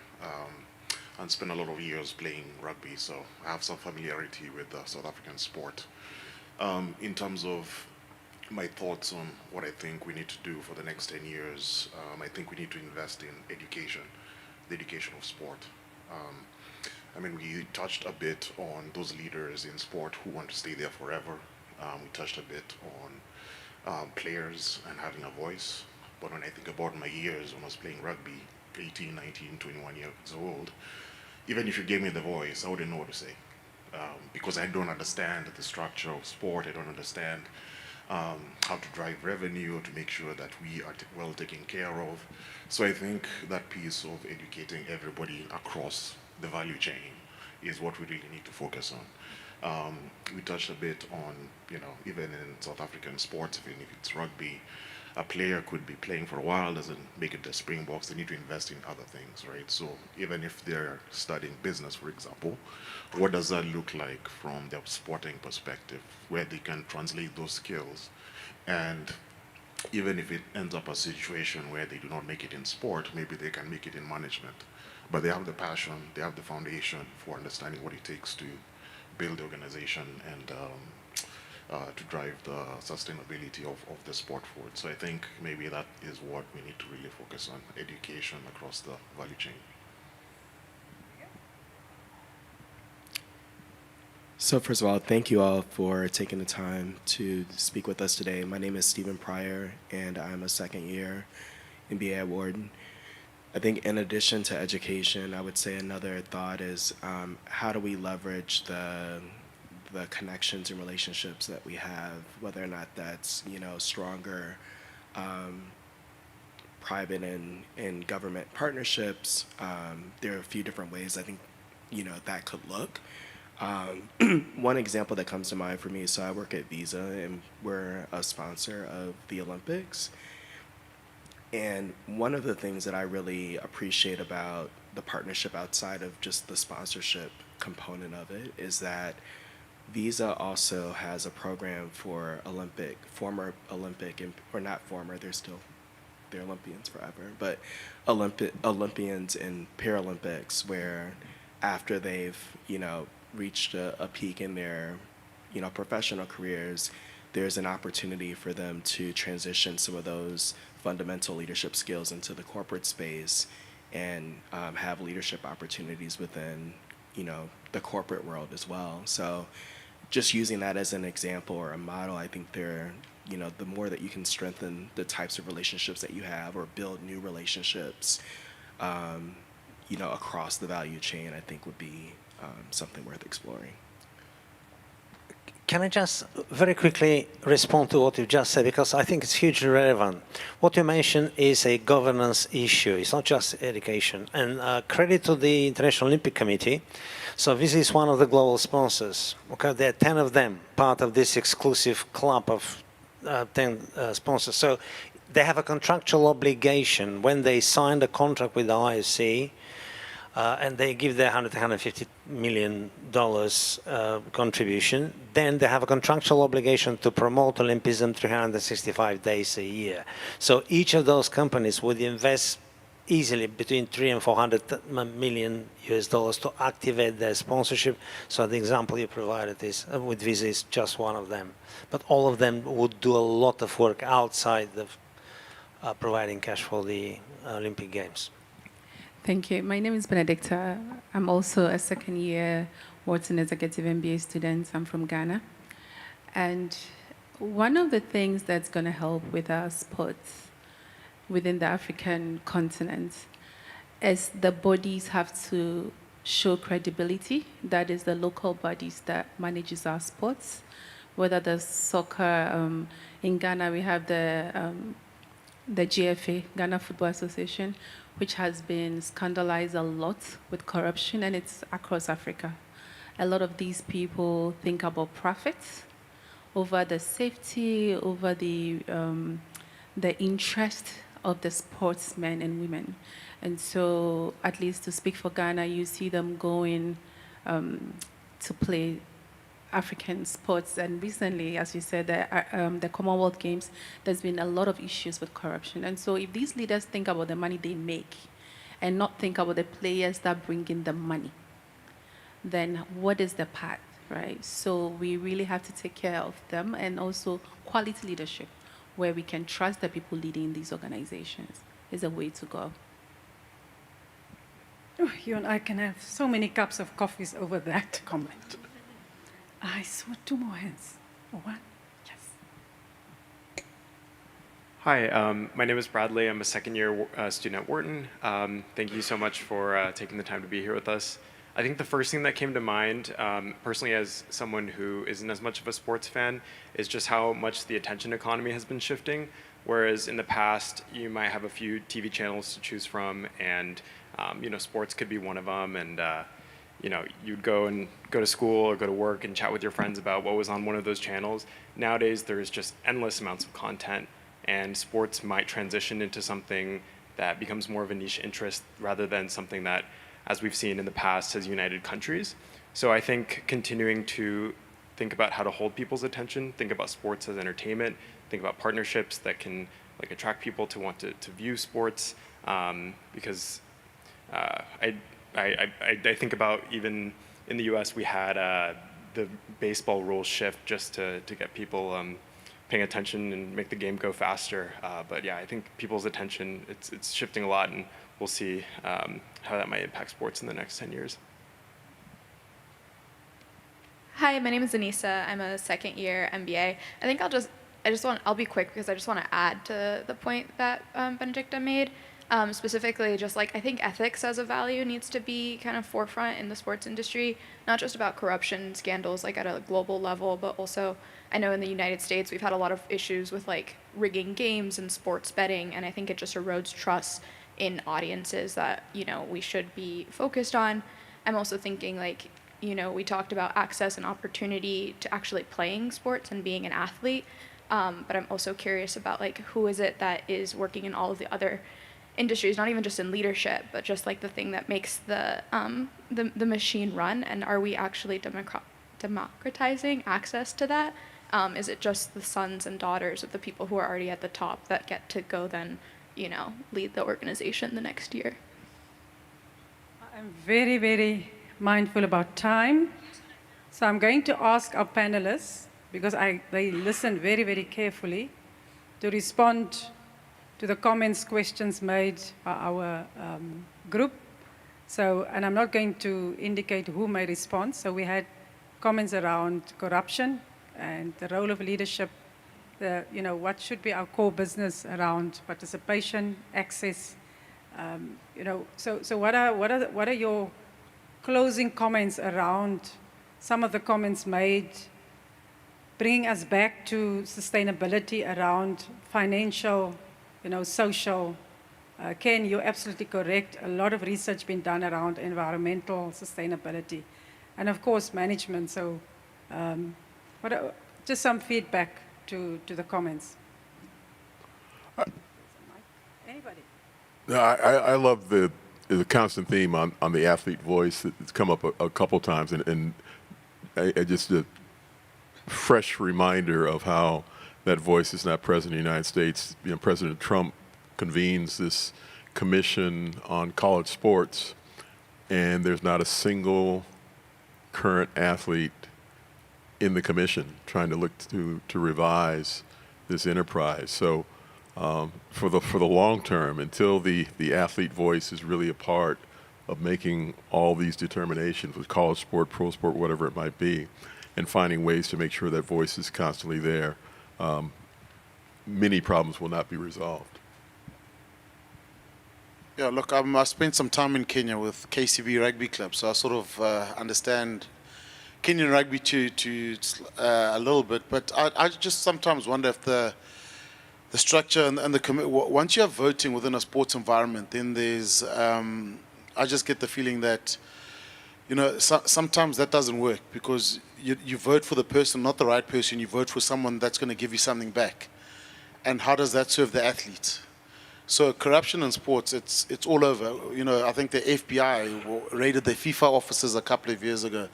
and spent a lot of years playing rugby, so I have some familiarity with South African sport. In terms of my thoughts on what I think we need to do for the next 10 years, I think we need to invest in education, the education of sport. We touched a bit on those leaders in sport who want to stay there forever. We touched a bit on players and having a voice. But when I think about my years when I was playing rugby, 18, 19, 21 years old, even if you gave me the voice, I wouldn't know what to say. Because I don't understand the structure of sport. I don't understand how to drive revenue, to make sure that we are well taken care of. So I think that piece of educating everybody across the value chain is what we really need to focus on. We touched a bit on, even in South African sports, even if it's rugby, a player could be playing for a while, doesn't make it the Springboks, they need to invest in other things, right? So even if they're studying business, for example, what does that look like from their sporting perspective, where they can translate those skills and even if it ends up a situation where they do not make it in sport, maybe they can make it in management. But they have the passion, they have the foundation for understanding what it takes to build the organization and to drive the sustainability of the sport forward. So I think maybe that is what we need to really focus on, education across the value chain. So first of all, thank you all for taking the time to speak with us today. My name is Stephen Pryor, and I'm a second-year MBA at Wharton. I think in addition to education, I would say another thought is how do we leverage the connections and relationships that we have, whether or not that's stronger private and government partnerships. There are a few different ways I think that could look. One example that comes to mind for me, so I work at Visa, and we're a sponsor of the Olympics. And one of the things that I really appreciate about the partnership outside of just the sponsorship component of it is that Visa also has a program for former Olympic, or not former, they're Olympians forever, but Olympians and Paralympics, where after they've, reached a peak in their, professional careers, there's an opportunity for them to transition some of those fundamental leadership skills into the corporate space and have leadership opportunities within, the corporate world as well. So just using that as an example or a model, I think the more that you can strengthen the types of relationships that you have or build new relationships, across the value chain, I think would be something worth exploring. Can I just very quickly respond to what you just said, because I think it's hugely relevant. What you mentioned is a governance issue. It's not just education. And credit to the International Olympic Committee. So this is one of the global sponsors. Okay, there are 10 of them, part of this exclusive club of 10 sponsors. So they have a contractual obligation when they sign the contract with the IOC, and they give their $150 million contribution, then they have a contractual obligation to promote Olympism 365 days a year. So each of those companies would invest easily between 300 and 400 million US dollars to activate their sponsorship. So the example you provided is with Visa is just one of them. But all of them would do a lot of work outside of providing cash for the Olympic Games. Thank you. My name is Benedicta. I'm also a second-year Wharton Executive MBA student. I'm from Ghana. And one of the things that's going to help with our sports within the African continent is the bodies have to show credibility. That is the local bodies that manages our sports. Whether the soccer, in Ghana we have the GFA, Ghana Football Association, which has been scandalized a lot with corruption, and it's across Africa. A lot of these people think about profits over the safety, over the interest of the sportsmen and women. And so, at least to speak for Ghana, you see them going to play African sports. And recently, as you said, the Commonwealth Games, there's been a lot of issues with corruption. And so if these leaders think about the money they make and not think about the players that bring in the money, then what is the path, right? So we really have to take care of them, and also quality leadership, where we can trust the people leading these organizations is a way to go. Oh, you and I can have so many cups of coffees over that comment. I saw two more hands. Oh, one? Yes. Hi, my name is Bradley. I'm a second-year student at Wharton. Thank you so much for taking the time to be here with us. I think the first thing that came to mind, personally as someone who isn't as much of a sports fan, is just how much the attention economy has been shifting. Whereas in the past, you might have a few TV channels to choose from, and sports could be one of them, and you'd go to school or go to work and chat with your friends about what was on one of those channels. Nowadays, there's just endless amounts of content, and sports might transition into something that becomes more of a niche interest rather than something that, as we've seen in the past, has united countries. So I think continuing to think about how to hold people's attention, think about sports as entertainment, think about partnerships that can like attract people to want to view sports, because I think about even in the U.S. we had the baseball rules shift just to get people paying attention and make the game go faster. But yeah, I think people's attention, it's shifting a lot, and we'll see how that might impact sports in the next 10 years. Hi, my name is Anissa. I'm a second year MBA. I think I'll be quick because I just want to add to the point that Benedicta made. Specifically, just like I think ethics as a value needs to be kind of forefront in the sports industry, not just about corruption scandals like at a global level, but also I know in the United States we've had a lot of issues with like rigging games and sports betting, and I think it just erodes trust in audiences that, you know, we should be focused on. I'm also thinking like, you know, we talked about access and opportunity to actually playing sports and being an athlete, but I'm also curious about like who is it that is working in all of the other industries, not even just in leadership, but just like the thing that makes the machine run, and are we actually democratizing access to that? Is it just the sons and daughters of the people who are already at the top that get to go then, you know, lead the organization the next year? I'm very, very mindful about time. So I'm going to ask our panelists, because they listened very, very carefully, to respond to the comments, questions made by our group. So, and I'm not going to indicate who may respond. So we had comments around corruption and the role of leadership, you know, what should be our core business around participation, access, you know. So what are your closing comments around some of the comments made, bringing us back to sustainability around financial, you know, social. Ken, you're absolutely correct. A lot of research been done around environmental sustainability, and of course management. So, just some feedback to the comments. Anybody? No, I love the constant theme on the athlete voice that's come up a couple times, and just a fresh reminder of how that voice is not present in the United States. You know, President Trump convenes this commission on college sports, and there's not a single current athlete in the commission trying to look to revise this enterprise. So for the long term, until the athlete voice is really a part of making all these determinations with college sport, pro sport, whatever it might be, and finding ways to make sure that voice is constantly there, many problems will not be resolved. Yeah, look, I spent some time in Kenya with KCB Rugby Club, so I sort of understand Kenyan rugby to a little bit, but I just sometimes wonder if the structure and the once you have voting within a sports environment, then there's I just get the feeling that, you know, sometimes that doesn't work, because you vote for the person, not the right person. You vote for someone that's going to give you something back, and how does that serve the athlete? So corruption in sports, it's all over. You know, I think the FBI raided the FIFA offices a couple of years ago.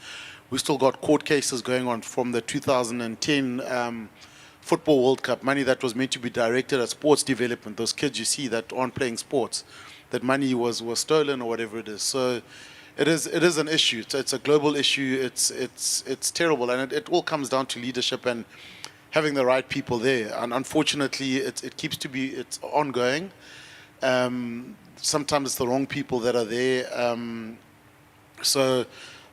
We still got court cases going on from the 2010 Football World Cup, money that was meant to be directed at sports development. Those kids you see that aren't playing sports, that money was stolen or whatever it is. So it is an issue. It's a global issue. It's terrible, and it all comes down to leadership and having the right people there. And unfortunately, it's ongoing. Sometimes it's the wrong people that are there. So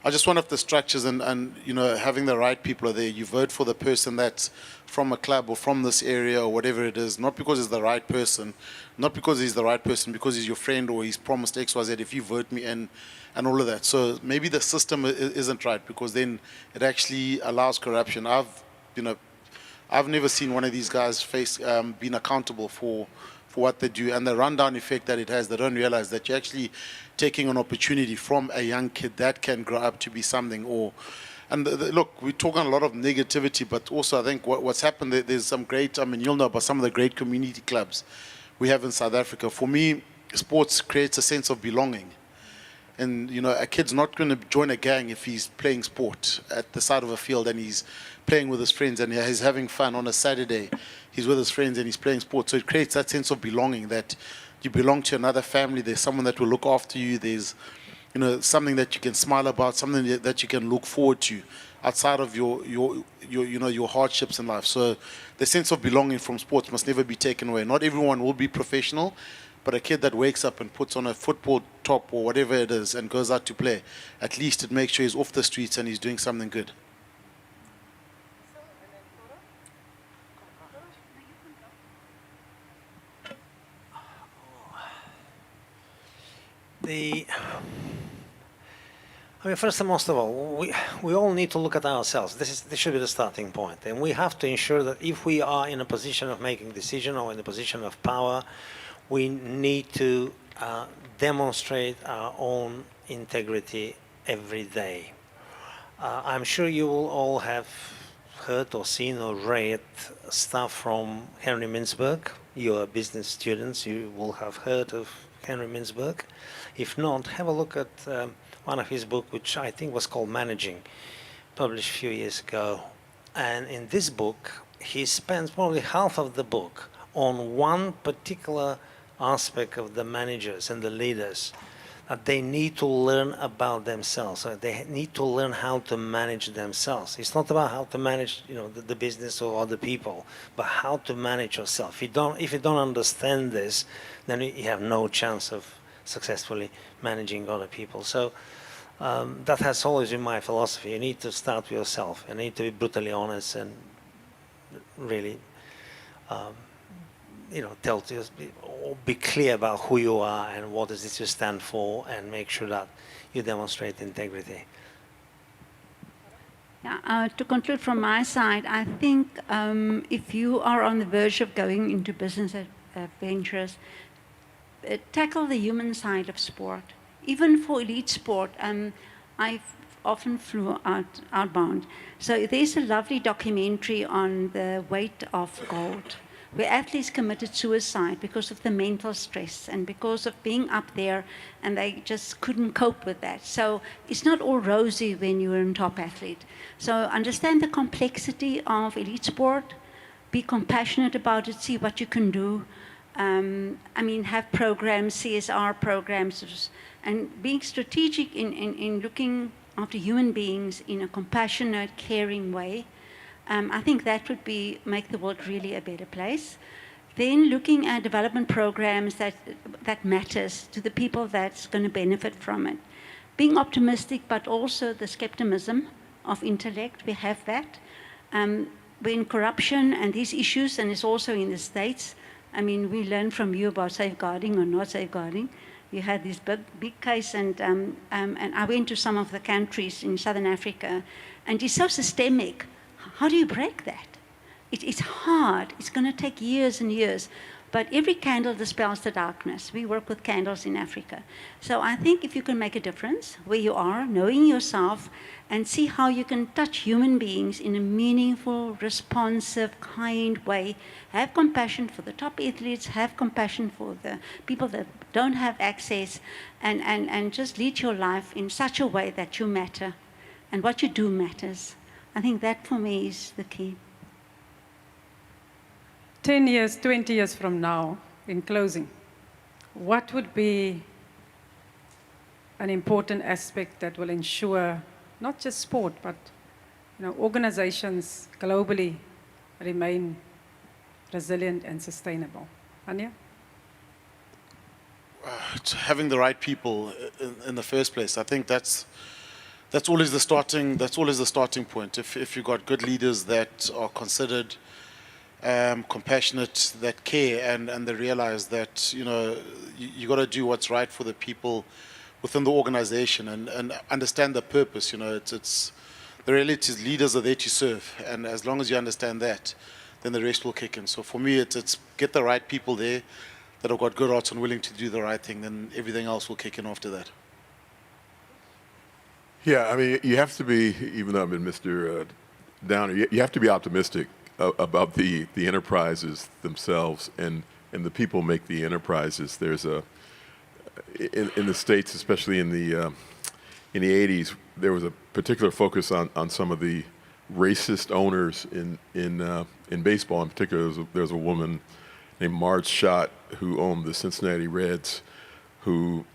I just wonder if the structures and you know, having the right people are there. You vote for the person that's from a club or from this area or whatever it is, not because he's the right person, not because he's the right person, because he's your friend or he's promised X, Y, Z, if you vote me in, and all of that. So maybe the system isn't right, because then it actually allows corruption. I've never seen one of these guys being accountable for what they do, and the rundown effect that it has. They don't realize that you're actually taking an opportunity from a young kid that can grow up to be something. Look, we're talking a lot of negativity, but also I think what's happened, there's some great, you'll know about some of the great community clubs we have in South Africa. For me, sports creates a sense of belonging. And, you know, a kid's not going to join a gang if he's playing sport at the side of a field and he's playing with his friends and he's having fun on a Saturday. He's with his friends and he's playing sports. So it creates that sense of belonging, that you belong to another family. There's someone that will look after you. There's, something that you can smile about, something that you can look forward to outside of your hardships in life. So the sense of belonging from sports must never be taken away. Not everyone will be professional, but a kid that wakes up and puts on a football top or whatever it is and goes out to play, at least it makes sure he's off the streets and he's doing something good. First and most of all, we all need to look at ourselves. This should be the starting point. And we have to ensure that if we are in a position of making decision or in a position of power, we need to demonstrate our own integrity every day. I'm sure you will all have heard or seen or read stuff from Henry Mintzberg. You are business students, you will have heard of Henry Mintzberg. If not, have a look at one of his books, which I think was called Managing, published a few years ago. And in this book, he spends probably half of the book on one particular aspect of the managers and the leaders that they need to learn about themselves. So they need to learn how to manage themselves. It's not about how to manage, the business or other people, but how to manage yourself. If you don't understand this, then you have no chance of successfully managing other people. So that has always been my philosophy. You need to start with yourself. You need to be brutally honest and really, be clear about who you are and what is it you stand for, and make sure that you demonstrate integrity. Yeah, to conclude from my side, I think if you are on the verge of going into business ventures, tackle the human side of sport. Even for elite sport, I often flew outbound. So there's a lovely documentary on the weight of gold, where athletes committed suicide because of the mental stress and because of being up there, and they just couldn't cope with that. So it's not all rosy when you're a top athlete. So understand the complexity of elite sport, be compassionate about it, see what you can do. Have programs, CSR programs, and being strategic in looking after human beings in a compassionate, caring way. I think that would make the world really a better place. Then looking at development programs that matters to the people that's going to benefit from it. Being optimistic, but also the skepticism of intellect, we have that. When corruption and these issues, and it's also in the States, we learned from you about safeguarding or not safeguarding. You had this big case, and I went to some of the countries in Southern Africa, and it's so systemic. How do you break that? It's hard. It's going to take years and years. But every candle dispels the darkness. We work with candles in Africa. So I think if you can make a difference where you are, knowing yourself, and see how you can touch human beings in a meaningful, responsive, kind way, have compassion for the top athletes, have compassion for the people that don't have access, and just lead your life in such a way that you matter, and what you do matters. I think that for me is the key. 10 years, 20 years from now, in closing, what would be an important aspect that will ensure not just sport, but organizations globally remain resilient and sustainable? Anya? Having the right people in the first place. I think that's always the starting point. If you've got good leaders that are considered, compassionate, that care, and they realize that you got to do what's right for the people within the organization, and understand the purpose. It's the reality is leaders are there to serve, and as long as you understand that, then the rest will kick in. So for me, it's get the right people there that have got good hearts and willing to do the right thing, then everything else will kick in after that. Yeah, you have to be, even though I'm in Mr. Downer, you have to be optimistic about the enterprises themselves and the people make the enterprises. There's in the States, especially in the 80s, there was a particular focus on some of the racist owners in baseball in particular. There's a woman named Marge Schott who owned the Cincinnati Reds, who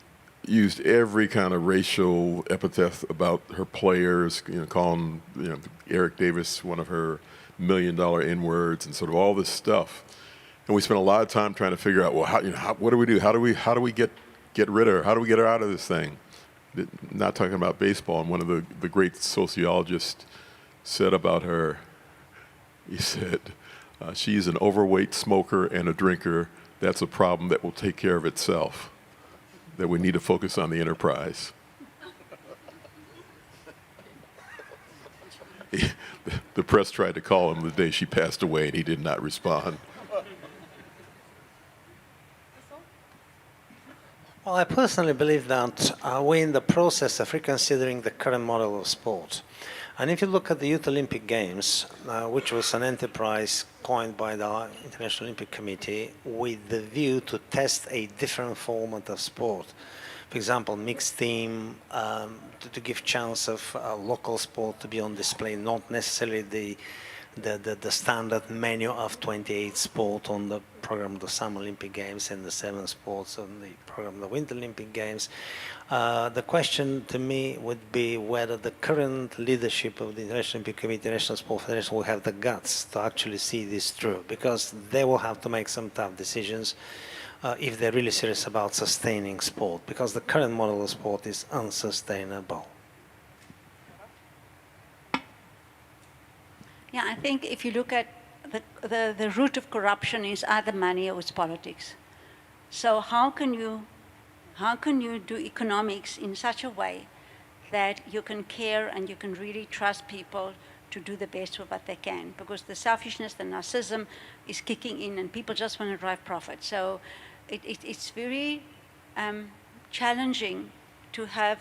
used every kind of racial epithet about her players, calling Eric Davis one of her $1 million N-words and sort of all this stuff. And we spent a lot of time trying to figure out, well, what do we do? How do we get rid of her? How do we get her out of this thing? Not talking about baseball. And one of the great sociologists said about her, he said, she's an overweight smoker and a drinker. That's a problem that will take care of itself. That we need to focus on the enterprise. The press tried to call him the day she passed away, and he did not respond. Well, I personally believe that we're in the process of reconsidering the current model of sport. And if you look at the Youth Olympic Games, which was an enterprise coined by the International Olympic Committee with the view to test a different format of sport. For example, mixed team, to give chance of local sport to be on display, not necessarily the standard menu of 28 sport on the program of the Summer Olympic Games and the 7 sports on the program of the Winter Olympic Games. The question to me would be whether the current leadership of the International Olympic Committee, International Sport Federation, will have the guts to actually see this through, because they will have to make some tough decisions if they're really serious about sustaining sport, because the current model of sport is unsustainable. Yeah, I think if you look at the root of corruption is either money or it's politics. So how can you do economics in such a way that you can care and you can really trust people to do the best with what they can? Because the selfishness, the narcissism is kicking in and people just want to drive profit. So it's very challenging to have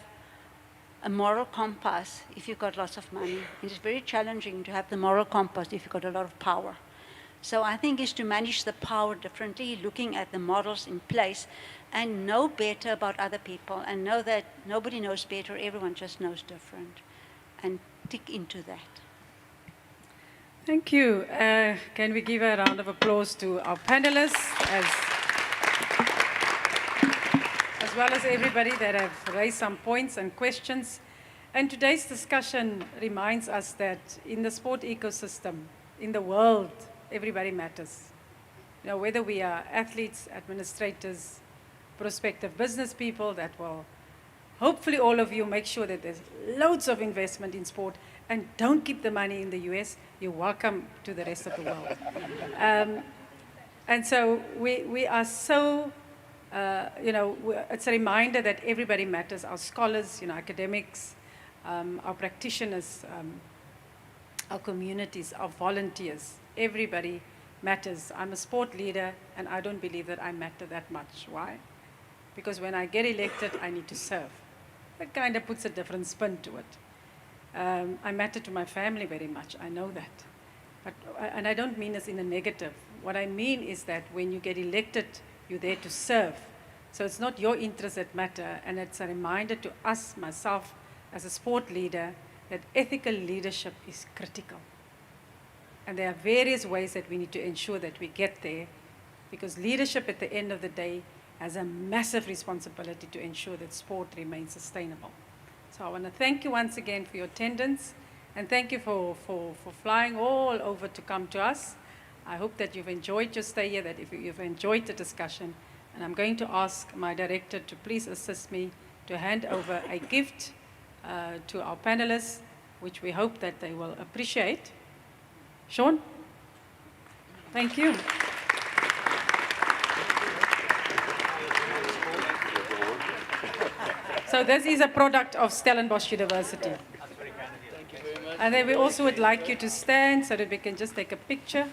a moral compass if you've got lots of money. It's very challenging to have the moral compass if you've got a lot of power. So I think it's to manage the power differently, looking at the models in place and know better about other people and know that nobody knows better, everyone just knows different, and tick into that. Thank you. Can we give a round of applause to our panelists as well as everybody that have raised some points and questions. And today's discussion reminds us that in the sport ecosystem, in the world, everybody matters. Whether we are athletes, administrators, prospective business people, that will hopefully all of you make sure that there's loads of investment in sport and don't keep the money in the US. You're welcome to the rest of the world. And so we are so, it's a reminder that everybody matters. Our scholars, academics, our practitioners, our communities, our volunteers, everybody matters. I'm a sport leader and I don't believe that I matter that much. Why? Because when I get elected, I need to serve. That kind of puts a different spin to it. I matter to my family very much, I know that. And I don't mean this in a negative. What I mean is that when you get elected, you're there to serve. So it's not your interests that matter, and it's a reminder to us, myself, as a sport leader, that ethical leadership is critical. And there are various ways that we need to ensure that we get there, because leadership at the end of the day has a massive responsibility to ensure that sport remains sustainable. So I want to thank you once again for your attendance, and thank you for flying all over to come to us. I hope that you've enjoyed your stay here, that if you've enjoyed the discussion, and I'm going to ask my director to please assist me to hand over a gift to our panelists, which we hope that they will appreciate. Sean? Thank you. So this is a product of Stellenbosch University. And then we also would like you to stand so that we can just take a picture.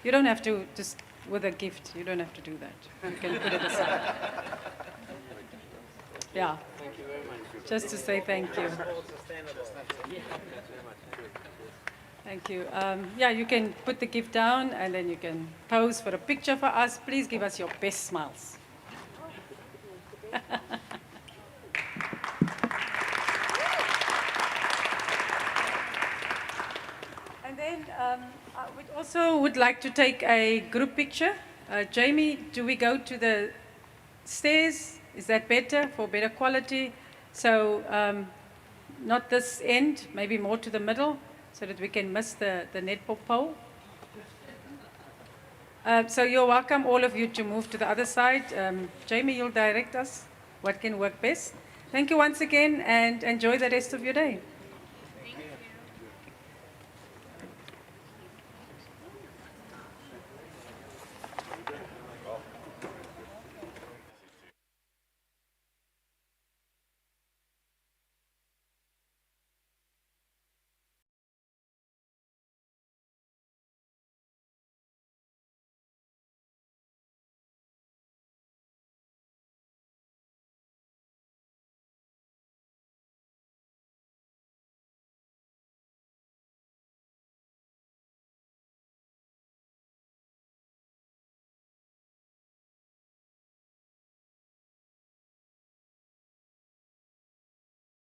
You don't have to, just with a gift, you don't have to do that. You can put it aside. Yeah. Thank you very much. Just to say thank you. Thank you. Yeah, you can put the gift down and then you can pose for a picture for us. Please give us your best smiles. And I also would like to take a group picture. Jamie, do we go to the stairs? Is that better, for better quality? So not this end, maybe more to the middle, so that we can miss the netball pole. So you're welcome, all of you, to move to the other side. Jamie, you'll direct us what can work best. Thank you once again, and enjoy the rest of your day.